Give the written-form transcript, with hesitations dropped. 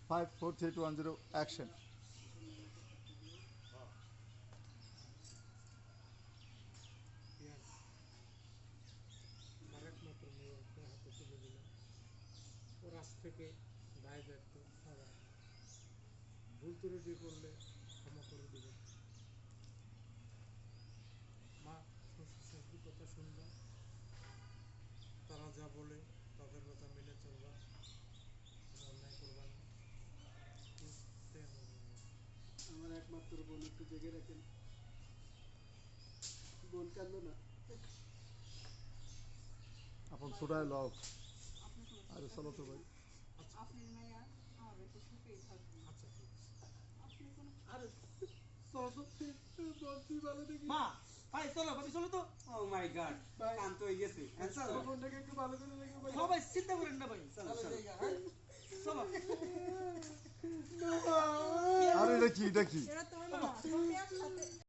5 4 3 2 1 0 action. আমার একমাত্র মেয়ে আপনার হাতে তুলে দিলাম। ওর আজ থেকে দায় দায়িত্ব সবার। ভুল ত্রুটি করলে ক্ষমা করে দেবেন। মা, শ্বশুর শাশুড়ির কথা শুনবা, তারা যা বলে তাদের কথা মেনে চলবা, কোনো অন্যায় করবা না। এটাই আমার বলার। আমার একমাত্র বোন, একটু জেগে রাখেন। বোন কাঁদো না। আপন ছোটায় লও। আপনি কোনো আরে চিন্তা চলো তো করবেন ভাই। না। আপনার মাইয়া আমার বাড়িতে সুখেই থাকবে। আচ্ছা ঠিক আছে। আপনি কোনো আরে চলো তো, বোন তুই ভালো দেখি। মা ভাই চলো ভাবি চলো তো। ও মাই গড ভাই। কান্ত হয়ে গেছে চলো বোনটাকে একটু ভালো করে দেখো ভাই। সবাই চিন্তা করেন না ভাই চলো চলো চলো আরে এটা কি এরা তো হলো না, সবাই একসাথে